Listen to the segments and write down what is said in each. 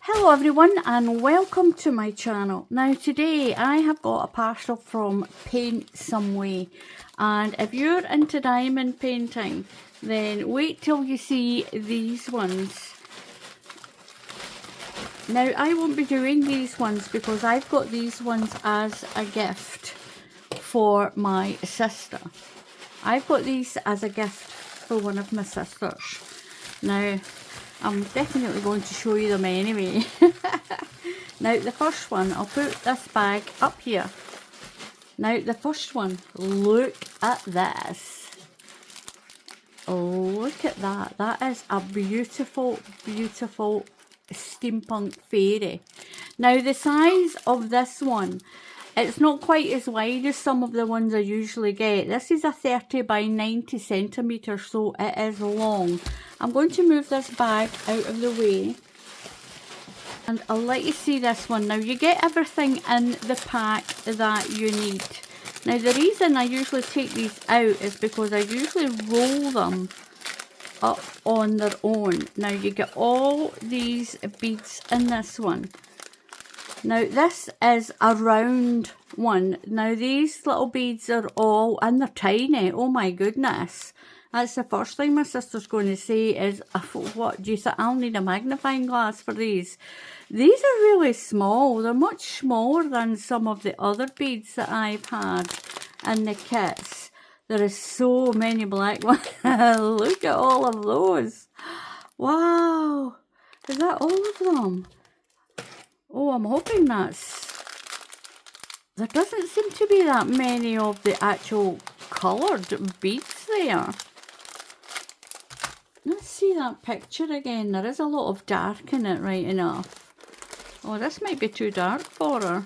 Hello everyone and welcome to my channel. Now today I have got a parcel from Paint Some Way, and if you're into diamond painting then wait till you see these ones. Now I won't be doing these ones because I've got these ones as a gift for my sister. I've got these as a gift for one of my sisters. Now I'm definitely going to show you them anyway. Now the first one, I'll put this bag up here. Now the first one, look at this. Look at that. That is a beautiful, beautiful steampunk fairy. Now the size of this one, it's not quite as wide as some of the ones I usually get. This is a 30 by 90 centimetres, so it is long. I'm going to move this bag out of the way and I'll let you see this one. Now you get everything in the pack that you need. Now the reason I usually take these out is because I usually roll them up on their own. Now you get all these beads in this one. Now this is a round one. Now these little beads are all, and they're tiny, oh my goodness. That's the first thing my sister's going to say is, what do you think, I'll need a magnifying glass for these. These are really small. They're much smaller than some of the other beads that I've had in the kits. There is so many black ones. Look at all of those. Wow. Is that all of them? Oh, I'm hoping that's... There doesn't seem to be that many of the actual coloured beads there. Let's see that picture again. There is a lot of dark in it, right enough. Oh, this might be too dark for her.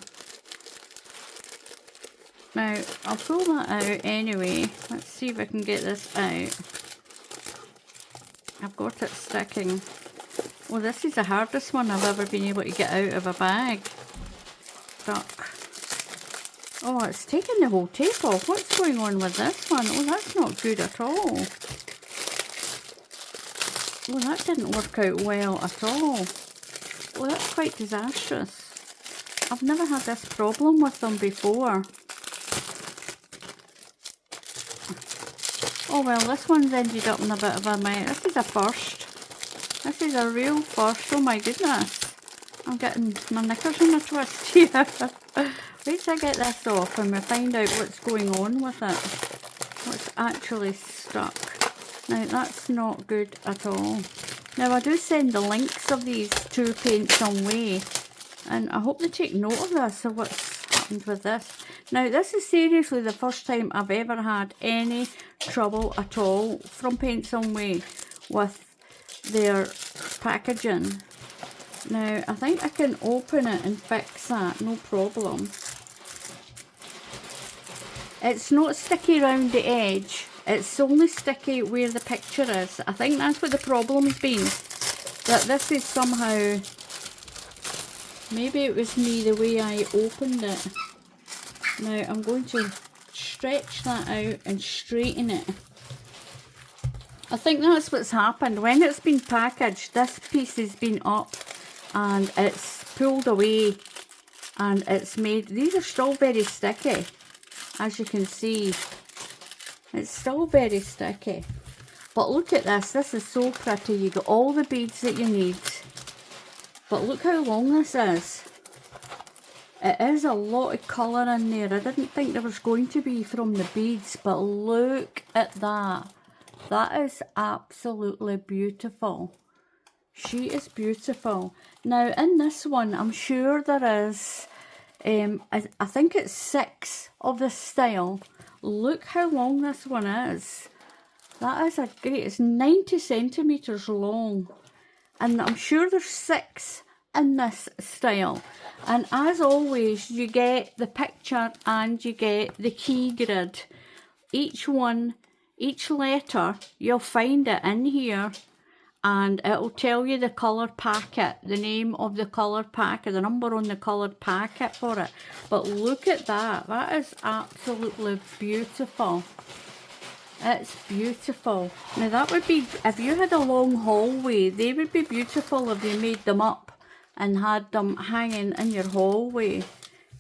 Now, I'll pull that out anyway. Let's see if I can get this out. I've got it sticking. Oh, this is the hardest one I've ever been able to get out of a bag. Stuck. Oh, it's taking the whole tape off. What's going on with this one? Oh, that's not good at all. Oh, that didn't work out well at all. Oh, that's quite disastrous. I've never had this problem with them before. Oh well, this one's ended up in a bit of a mess. This is a first. This is a real first. Oh my goodness. I'm getting my knickers in a twist here. Wait till I get this off and we find out what's going on with it. What's actually stuck. Now that's not good at all. Now I do send the links of these to Paint Some Way, and I hope they take note of this, of what's happened with this. Now this is seriously the first time I've ever had any trouble at all from Paint Some Way with their packaging. Now I think I can open it and fix that, no problem. It's not sticky around the edge. It's only sticky where the picture is. I think that's what the problem's been. That this is somehow... Maybe it was me, the way I opened it. Now I'm going to stretch that out and straighten it. I think that's what's happened. When it's been packaged, this piece has been up and it's pulled away. And it's made... These are still very sticky, as you can see. It's still very sticky. But look at this. This is so pretty. You get all the beads that you need. But look how long this is. It is a lot of colour in there. I didn't think there was going to be from the beads. But look at that. That is absolutely beautiful. She is beautiful. Now in this one, I'm sure there is... I think it's 6 of this style. Look how long this one is. That is a great, it's 90 centimetres long. And I'm sure there's 6 in this style. And as always, you get the picture and you get the key grid. Each one, each letter, you'll find it in here. And it'll tell you the colour packet, the name of the colour packet, the number on the coloured packet for it. But look at that. That is absolutely beautiful. It's beautiful. Now that would be, if you had a long hallway, they would be beautiful if you made them up and had them hanging in your hallway.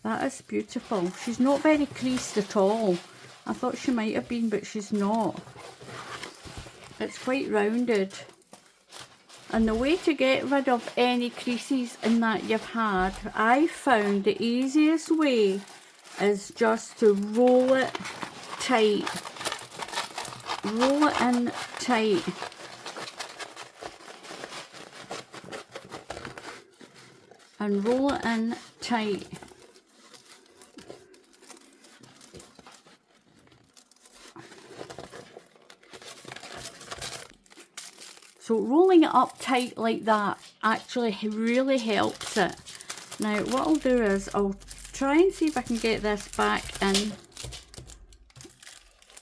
That is beautiful. She's not very creased at all. I thought she might have been, but she's not. It's quite rounded. And the way to get rid of any creases in that you've had, I found the easiest way is just to roll it tight. Roll it in tight. And roll it in tight. So rolling it up tight like that actually really helps it. Now what I'll do is I'll try and see if I can get this back in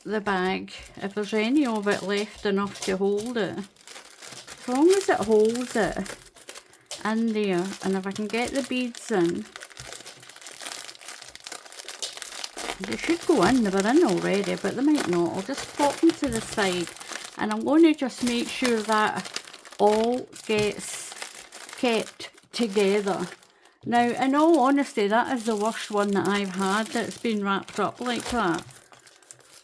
the bag, if there's any of it left enough to hold it. As long as it holds it in there, and if I can get the beads in, they should go in. They were in already, but they might not. I'll just pop them to the side. And I'm going to just make sure that all gets kept together. Now, in all honesty, that is the worst one that I've had that's been wrapped up like that.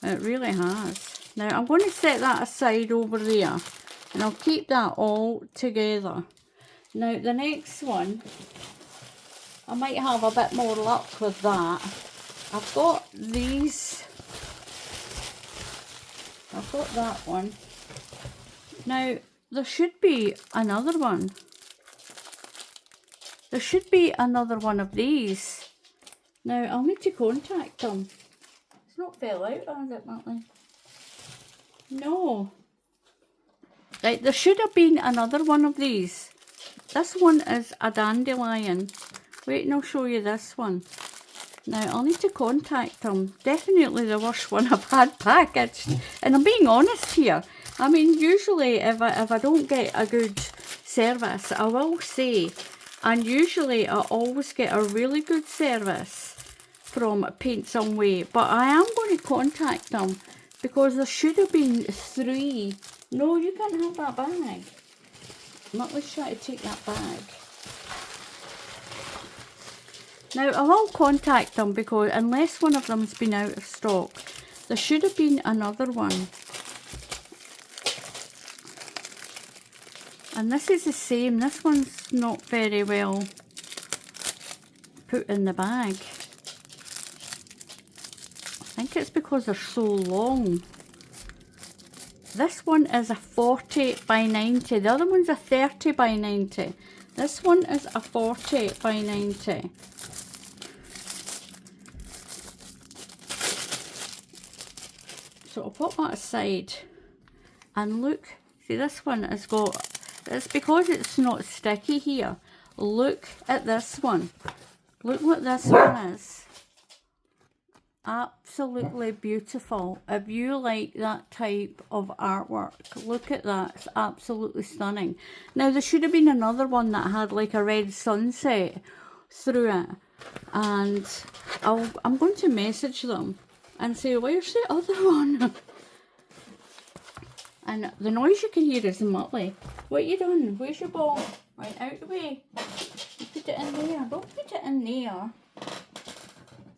It really has. Now, I'm going to set that aside over there. And I'll keep that all together. Now, the next one, I might have a bit more luck with that. I've got these. I've got that one. Now, there should be another one. There should be another one of these. Now, I'll need to contact them. It's not fell out, has it, Matley? No. Right, there should have been another one of these. This one is a dandelion. Wait and I'll show you this one. Now, I'll need to contact them. Definitely the worst one I've had packaged. And I'm being honest here. I mean, usually if I don't get a good service, I will say. And usually I always get a really good service from Paint Some Way. But I am going to contact them because there should have been 3. No, you can't have that bag. Let's try to take that bag. Now, I will contact them because unless one of them's been out of stock, there should have been another one. And this is the same. This one's not very well put in the bag. I think it's because they're so long. This one is a 40 by 90. The other one's a 30 by 90. This one is a 40 by 90. So I'll put that aside. And look, see this one has got, it's because it's not sticky here. Look at this one. Look what this one is. Absolutely beautiful. If you like that type of artwork, look at that. It's absolutely stunning. Now there should have been another one that had like a red sunset through it, and I'm going to message them and say, where's the other one? And the noise you can hear is Muttley. What you done? Where's your ball? Right, out the way. You put it in there. Don't put it in there.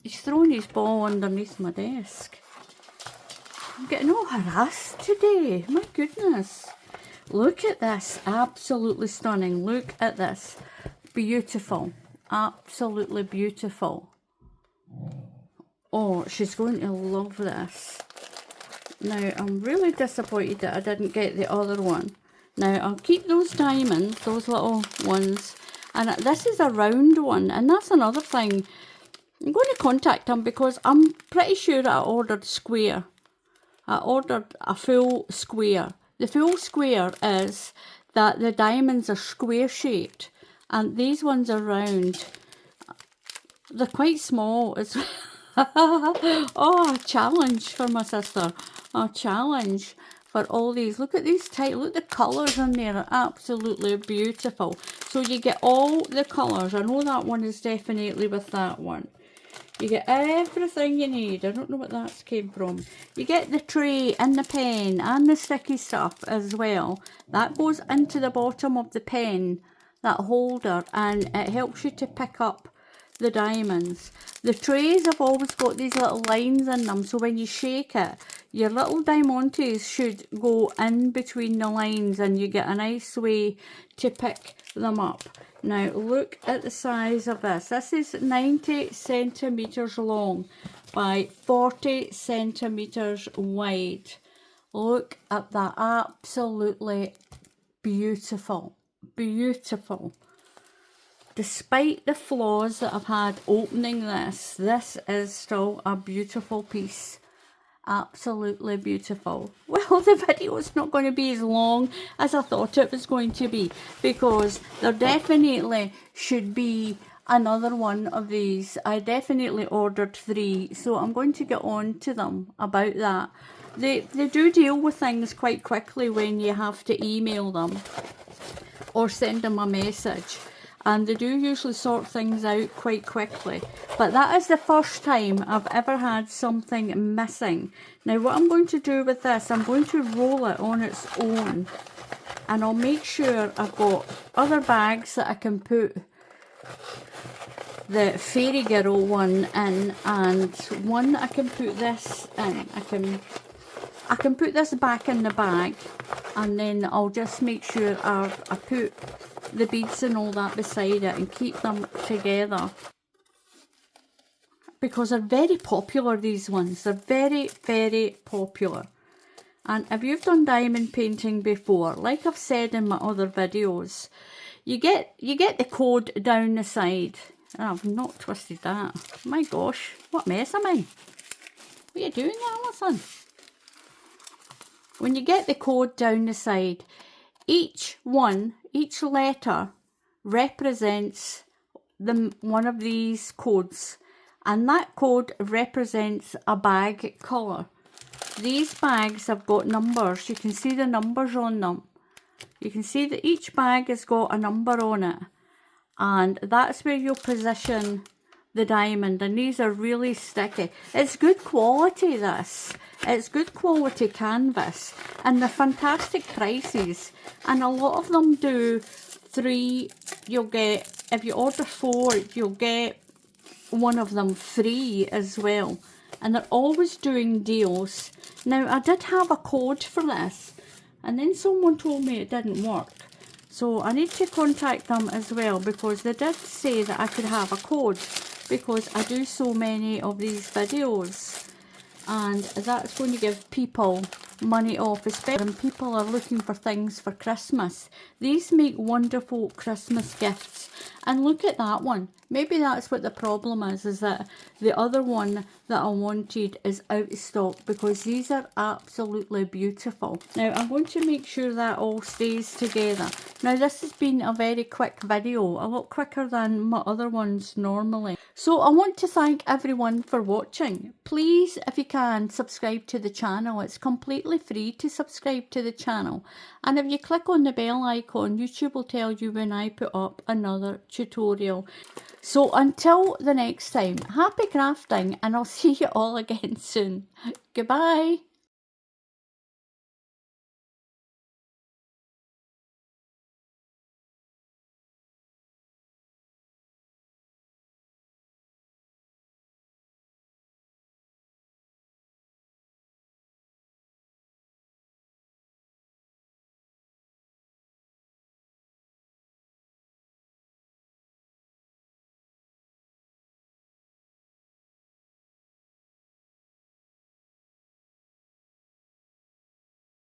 He's thrown his ball underneath my desk. I'm getting all harassed today. My goodness. Look at this. Absolutely stunning. Look at this. Beautiful. Absolutely beautiful. Oh, she's going to love this. Now, I'm really disappointed that I didn't get the other one. Now, I'll keep those diamonds, those little ones. And this is a round one. And that's another thing. I'm going to contact them because I'm pretty sure I ordered square. I ordered a full square. The full square is that the diamonds are square shaped and these ones are round. They're quite small. It's oh, a challenge for my sister. A challenge for all these. Look at these tight. Look at the colours in there. Are absolutely beautiful. So you get all the colours. I know that one is definitely with that one. You get everything you need. I don't know what that came from. You get the tray and the pen and the sticky stuff as well. That goes into the bottom of the pen. that holder, and it helps you to pick up the diamonds. The trays have always got these little lines in them, so when you shake it, your little diamantes should go in between the lines and you get a nice way to pick them up. Now look at the size of this. This is 90 centimetres long by 40 centimetres wide. Look at that, absolutely beautiful, beautiful. Despite the flaws that I've had opening this is still a beautiful piece. Absolutely beautiful. Well, the video is not going to be as long as I thought it was going to be, because there definitely should be another one of these. I definitely ordered 3, so I'm going to get on to them about that. They do deal with things quite quickly when you have to email them or send them a message. And they do usually sort things out quite quickly. But that is the first time I've ever had something missing. Now what I'm going to do with this, I'm going to roll it on its own. And I'll make sure I've got other bags that I can put the fairy girl one in, and one that I can put this in. I can put this back in the bag, and then I'll just make sure I put the beads and all that beside it and keep them together, because they're very popular, these ones. They're very, very popular. And if you've done diamond painting before, like I've said in my other videos, you get the code down the side. Oh, I've not twisted that. My gosh, what mess am I? What are you doing, Alison? When you get the code down the side, each letter represents one of these codes, and that code represents a bag colour. These bags have got numbers. You can see the numbers on them. You can see that each bag has got a number on it, and that's where you'll position the diamond. And these are really sticky. It's good quality, this. It's good quality canvas, and they're fantastic prices. And a lot of them do 3, you'll get, if you order 4, you'll get one of them free as well. And they're always doing deals. Now I did have a code for this, and then someone told me it didn't work. So I need to contact them as well, because they did say that I could have a code, because I do so many of these videos, and that's going to give people money off, especially when people are looking for things for Christmas. These make wonderful Christmas gifts. And look at that one. Maybe that's what the problem is that the other one that I wanted is out of stock, because these are absolutely beautiful. Now I'm going to make sure that all stays together. Now this has been a very quick video, a lot quicker than my other ones normally. So I want to thank everyone for watching. Please, if you can, subscribe to the channel. It's completely free to subscribe to the channel. And if you click on the bell icon, YouTube will tell you when I put up another tutorial. So until the next time, happy crafting, and I'll see you all again soon. Goodbye.